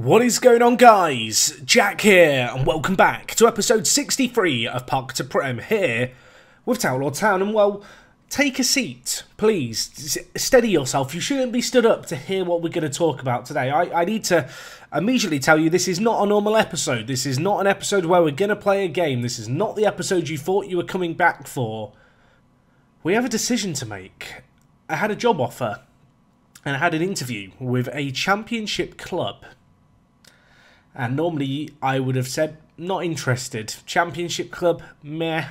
What is going on, guys? Jack here, and welcome back to episode 63 of Park to Prem here with Town Town. And well, take a seat, please. Steady yourself. You shouldn't be stood up to hear what we're going to talk about today. I need to immediately tell you this is not a normal episode. This is not an episode where we're going to play a game. This is not the episode you thought you were coming back for. We have a decision to make. I had a job offer, and I had an interview with a championship club. And normally I would have said, not interested. Championship club, meh.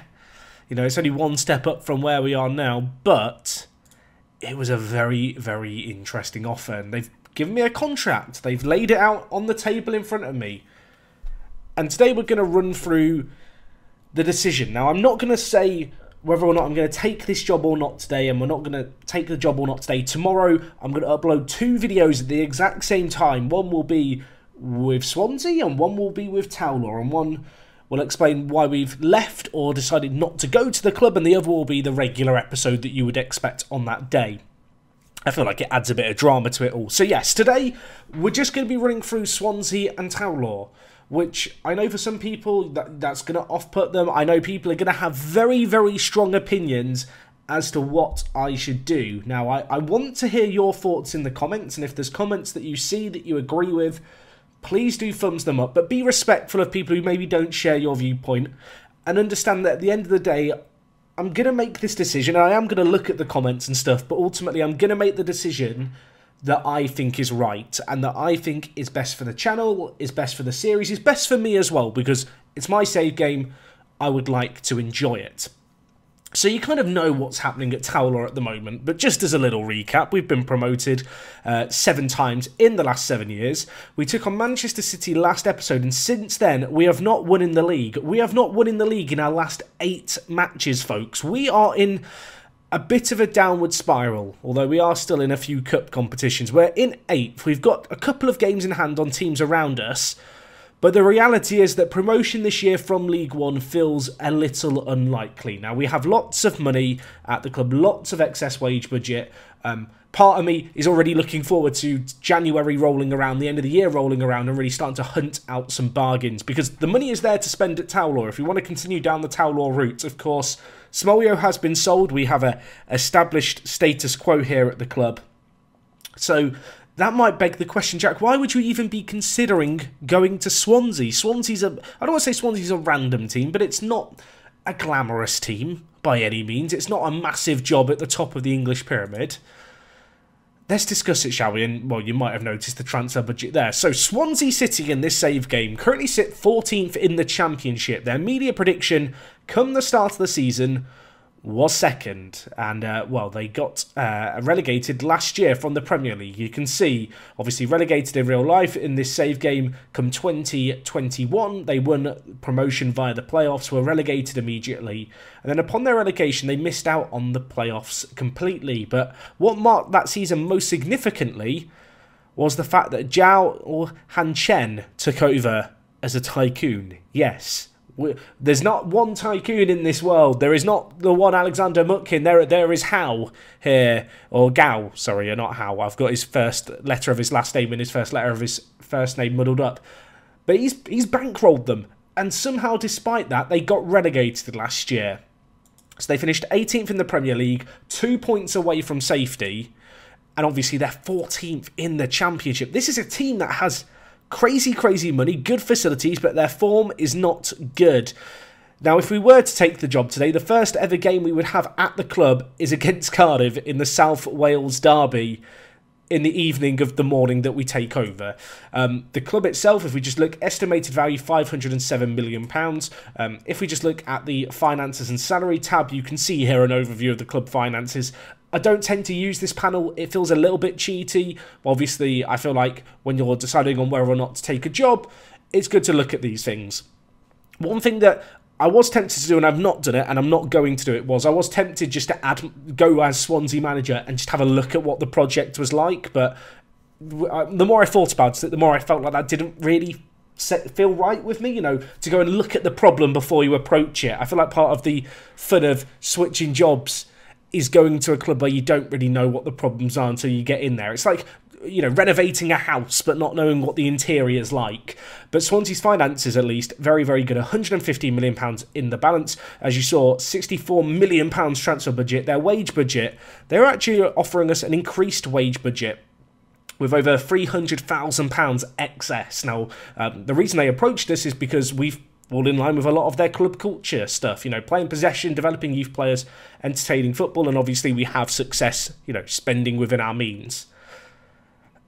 You know, it's only one step up from where we are now. But it was a very, very interesting offer. And they've given me a contract. They've laid it out on the table in front of me. And today we're going to run through the decision. Now, I'm not going to say whether or not I'm going to take this job or not today. And we're not going to take the job or not today. Tomorrow, I'm going to upload 2 videos at the exact same time. One will be with Swansea and one will be with Towler, and one will explain why we've left or decided not to go to the club, and the other will be the regular episode that you would expect on that day. I feel like it adds a bit of drama to it all. So yes, today we're just going to be running through Swansea and Towler, which I know for some people that's going to off-put them. I know people are going to have very, very strong opinions as to what I should do. Now, I want to hear your thoughts in the comments, and if there's comments that you see that you agree with, please do thumbs them up, but be respectful of people who maybe don't share your viewpoint, and understand that at the end of the day, I'm going to make this decision. I am going to look at the comments and stuff, but ultimately I'm going to make the decision that I think is right, and that I think is best for the channel, is best for the series, is best for me as well, because it's my save game. I would like to enjoy it. So you kind of know what's happening at Towler at the moment, but just as a little recap, we've been promoted 7 times in the last 7 years. We took on Manchester City last episode, and since then, we have not won in the league. We have not won in the league in our last 8 matches, folks. We are in a bit of a downward spiral, although we are still in a few cup competitions. We're in 8th. We've got a couple of games in hand on teams around us. But the reality is that promotion this year from League One feels a little unlikely. Now, we have lots of money at the club, lots of excess wage budget. Part of me is already looking forward to January rolling around, the end of the year rolling around, and really starting to hunt out some bargains, because the money is there to spend at Towler. If we want to continue down the Towler route, of course, Smolio has been sold. We have a established status quo here at the club. So that might beg the question, Jack, why would you even be considering going to Swansea? Swansea's I don't want to say Swansea's a random team, but it's not a glamorous team by any means. It's not a massive job at the top of the English pyramid. Let's discuss it, shall we? And, well, you might have noticed the transfer budget there. So, Swansea City in this save game currently sit 14th in the Championship. Their media prediction, come the start of the season, was 2nd, and well, they got relegated last year from the Premier League. You can see, obviously, relegated in real life in this save game come 2021. They won promotion via the playoffs, were relegated immediately, and then upon their relegation, they missed out on the playoffs completely. But what marked that season most significantly was the fact that Zhao or Han Chen took over as a tycoon. Yes. There's not one tycoon in this world. There is not the one Alexander Mutkin. There is Hao here, or Gao, sorry, not Hao. I've got his first letter of his last name and his first letter of his first name muddled up. But he's bankrolled them, and somehow despite that, they got relegated last year. So they finished 18th in the Premier League, 2 points away from safety, and obviously they're 14th in the Championship. This is a team that has crazy, crazy money, good facilities, but their form is not good. Now, if we were to take the job today, the first ever game we would have at the club is against Cardiff in the South Wales derby in the evening of the morning that we take over. The club itself, if we just look, estimated value £507 million. If we just look at the finances and salary tab, you can see here an overview of the club finances. I don't tend to use this panel. It feels a little bit cheaty. Obviously, I feel like when you're deciding on whether or not to take a job, it's good to look at these things. One thing that I was tempted to do, and I've not done it, and I'm not going to do it, was I was tempted just to go as Swansea manager and just have a look at what the project was like. But the more I thought about it, the more I felt like that didn't really feel right with me, you know, to go and look at the problem before you approach it. I feel like part of the fun of switching jobs is going to a club where you don't really know what the problems are until you get in there. It's like renovating a house but not knowing what the interior is like. But Swansea's finances, at least, very, very good. £115 million in the balance. As you saw, £64 million transfer budget. Their wage budget, they're actually offering us an increased wage budget with over £300,000 excess. Now, the reason they approached us is because we've all in line with a lot of their club culture stuff, playing possession, developing youth players, entertaining football, and obviously we have success, spending within our means.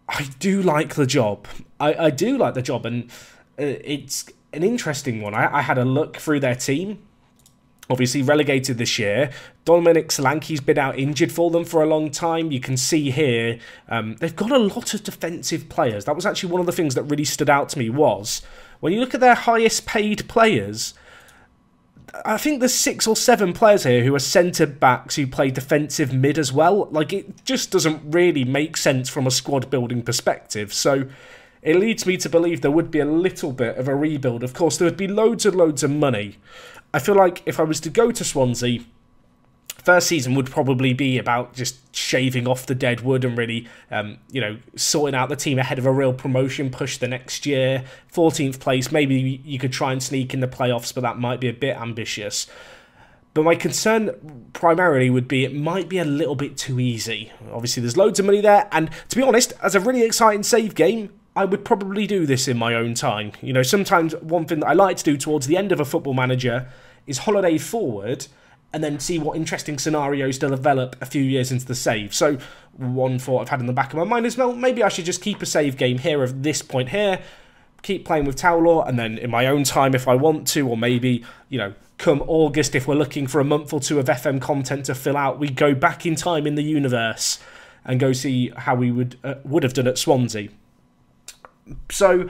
I do like the job. I do like the job, and it's an interesting one. I had a look through their team. Obviously relegated this year. Dominic Solanke's been out injured for them for a long time. You can see here, they've got a lot of defensive players. That was actually one of the things that really stood out to me was, when you look at their highest paid players, I think there's 6 or 7 players here who are centre-backs who play defensive mid as well. Like, it just doesn't really make sense from a squad-building perspective. So it leads me to believe there would be a little bit of a rebuild. Of course, there would be loads and loads of money. I feel like if I was to go to Swansea, first season would probably be about just shaving off the dead wood and really, sorting out the team ahead of a real promotion push the next year. 14th place, maybe you could try and sneak in the playoffs, but that might be a bit ambitious. But my concern primarily would be it might be a little bit too easy. Obviously, there's loads of money there, and to be honest, as a really exciting save game, I would probably do this in my own time. Sometimes one thing that I like to do towards the end of a Football Manager is holiday forward and then see what interesting scenarios to develop a few years into the save. So one thought I've had in the back of my mind is, well, maybe I should just keep a save game here of this point here, keep playing with Towler, and then in my own time if I want to, or maybe, come August, if we're looking for a month or two of FM content to fill out, we go back in time in the universe and go see how we would have done at Swansea. So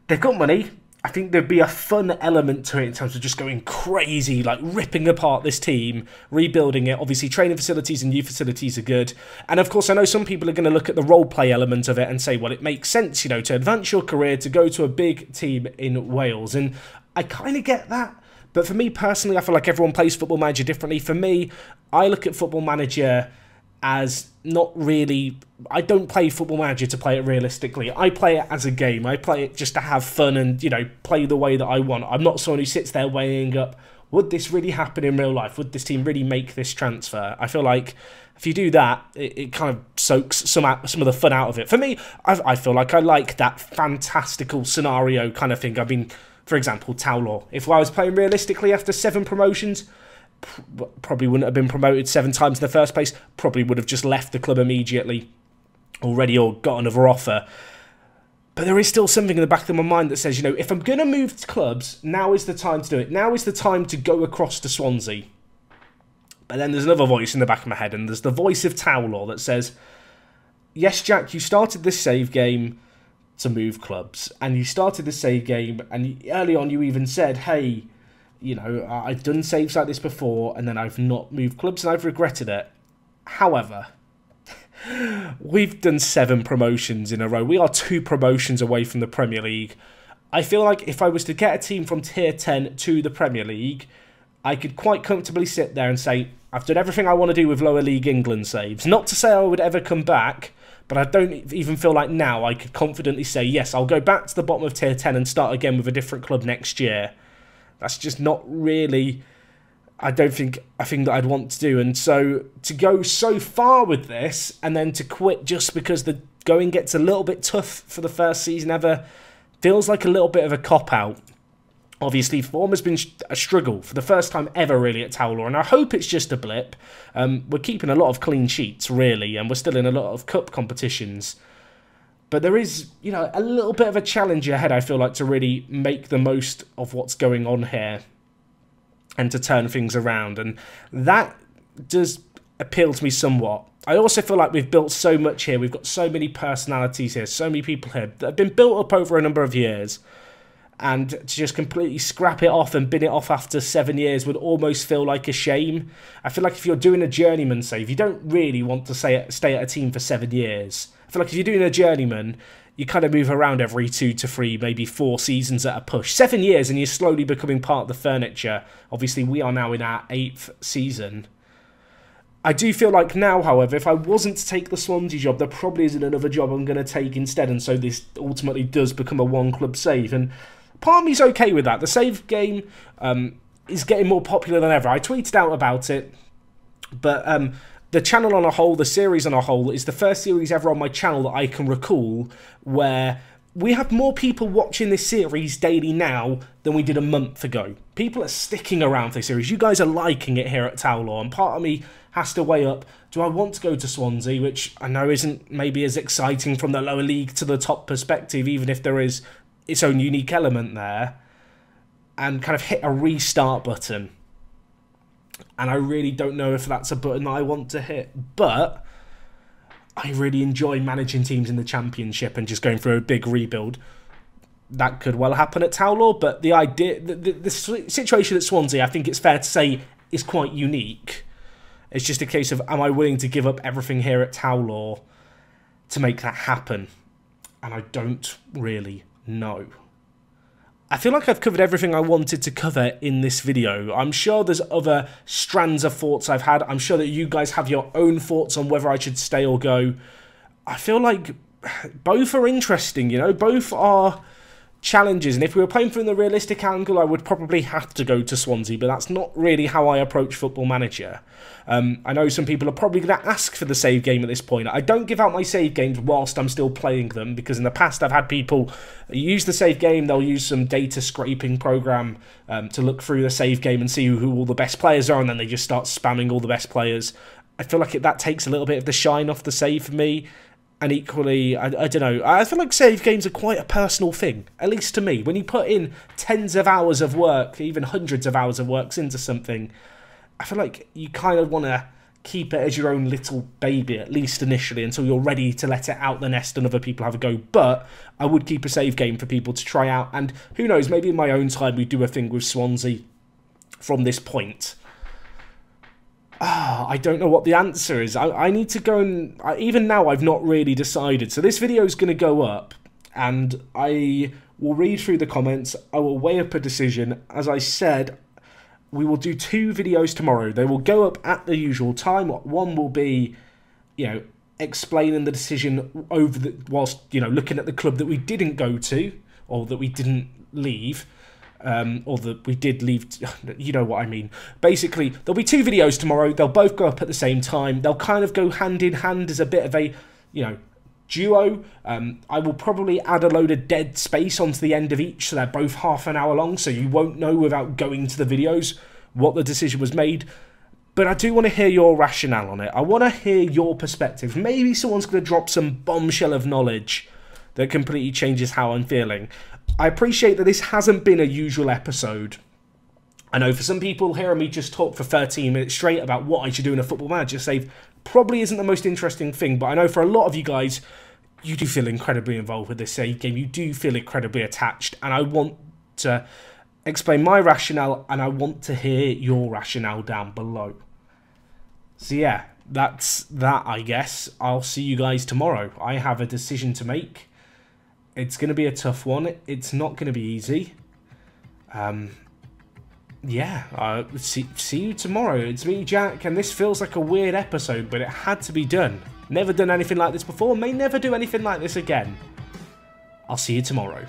they've got money. I think there'd be a fun element to it in terms of just going crazy, like ripping apart this team, rebuilding it. Obviously, training facilities and youth facilities are good. And of course, I know some people are going to look at the role play element of it and say, well, it makes sense, to advance your career, to go to a big team in Wales. And I kind of get that. But for me personally, I feel like everyone plays Football Manager differently. For me, I look at Football Manager as not really... I don't play Football Manager to play it realistically. I play it as a game. I play it just to have fun and, play the way that I want. I'm not someone who sits there weighing up, would this really happen in real life? Would this team really make this transfer? I feel like if you do that, it kind of soaks some of the fun out of it. For me, I feel like I like that fantastical scenario kind of thing. I mean, for example, Towler. If I was playing realistically after 7 promotions, probably wouldn't have been promoted 7 times in the first place, probably would have just left the club immediately already or got another offer. But there is still something in the back of my mind that says, if I'm going to move clubs, now is the time to do it. Now is the time to go across to Swansea. But then there's another voice in the back of my head, and there's the voice of Towler that says, yes, Jack, you started this save game to move clubs, and you started this save game, and early on you even said, hey, I've done saves like this before, and then I've not moved clubs, and I've regretted it. However, we've done 7 promotions in a row. We are 2 promotions away from the Premier League. I feel like if I was to get a team from Tier 10 to the Premier League, I could quite comfortably sit there and say, I've done everything I want to do with Lower League England saves. Not to say I would ever come back, but I don't even feel like now I could confidently say, yes, I'll go back to the bottom of Tier 10 and start again with a different club next year. That's just not really, I don't think, a thing that I'd want to do. And so to go so far with this and then to quit just because the going gets a little bit tough for the first season ever feels like a little bit of a cop-out. Obviously, form has been a struggle for the first time ever, really, at Towler, and I hope it's just a blip. We're keeping a lot of clean sheets, really, and we're still in a lot of cup competitions. But there is, a little bit of a challenge ahead, I feel like, to really make the most of what's going on here and to turn things around. And that does appeal to me somewhat. I also feel like we've built so much here. We've got so many personalities here, so many people here that have been built up over a number of years. And to just completely scrap it off and bin it off after 7 years would almost feel like a shame. I feel like if you're doing a journeyman save, you don't really want to stay at a team for 7 years. I feel like if you're doing a journeyman, you kind of move around every 2 to 3, maybe 4 seasons at a push. 7 years and you're slowly becoming part of the furniture. Obviously, we are now in our 8th season. I do feel like now, however, if I wasn't to take the Swansea job, there probably isn't another job I'm going to take instead, and so this ultimately does become a one-club save, and part of me's okay with that. The save game is getting more popular than ever. I tweeted out about it, but the channel on a whole, the series on a whole, is the first series ever on my channel that I can recall where we have more people watching this series daily now than we did a month ago. People are sticking around for this series. You guys are liking it here at Towlaw, and part of me has to weigh up, do I want to go to Swansea, which I know isn't maybe as exciting from the lower league to the top perspective, even if there is its own unique element there, and kind of hit a restart button. And I really don't know if that's a button that I want to hit, but I really enjoy managing teams in the Championship and just going through a big rebuild. That could well happen at Towlaw, but the idea, the situation at Swansea, I think it's fair to say, is quite unique. It's just a case of, am I willing to give up everything here at Towlaw to make that happen? And I don't really know. I feel like I've covered everything I wanted to cover in this video. I'm sure there's other strands of thoughts I've had. I'm sure that you guys have your own thoughts on whether I should stay or go. I feel like both are interesting, you know, both are challenges, and if we were playing from the realistic angle, I would probably have to go to Swansea, but that's not really how I approach Football Manager. I know some people are probably going to ask for the save game at this point. I don't give out my save games whilst I'm still playing them, because in the past I've had people use the save game, they'll use some data scraping program to look through the save game and see who all the best players are, and then they just start spamming all the best players. I feel like that takes a little bit of the shine off the save for me. And equally, I don't know, I feel like save games are quite a personal thing, at least to me. When you put in tens of hours of work, even hundreds of hours of work into something, I feel like you kind of want to keep it as your own little baby, at least initially, until you're ready to let it out the nest and other people have a go. But I would keep a save game for people to try out, and who knows, maybe in my own time we do a thing with Swansea from this point. I don't know what the answer is. I need to go and... even now, I've not really decided. So this video is going to go up, and I will read through the comments. I will weigh up a decision. As I said, we will do 2 videos tomorrow. They will go up at the usual time. One will be, you know, explaining the decision over whilst, you know, looking at the club that we didn't go to, or that we didn't leave. Or that we did leave, you know what I mean. Basically, there'll be 2 videos tomorrow. They'll both go up at the same time. They'll kind of go hand in hand as a bit of a, you know, duo. I will probably add a load of dead space onto the end of each, so they're both half an hour long, so you won't know without going to the videos what the decision was made. But I do want to hear your rationale on it. I want to hear your perspective. Maybe someone's going to drop some bombshell of knowledge that completely changes how I'm feeling. I appreciate that this hasn't been a usual episode. I know for some people, hearing me just talk for 13 minutes straight about what I should do in a Football Manager save probably isn't the most interesting thing, but I know for a lot of you guys, you do feel incredibly involved with this save game. You do feel incredibly attached, and I want to explain my rationale, and I want to hear your rationale down below. So yeah, that's that, I guess. I'll see you guys tomorrow. I have a decision to make. It's going to be a tough one. It's not going to be easy. Yeah, see you tomorrow. It's me, Jack, and this feels like a weird episode, but it had to be done. Never done anything like this before, may never do anything like this again. I'll see you tomorrow.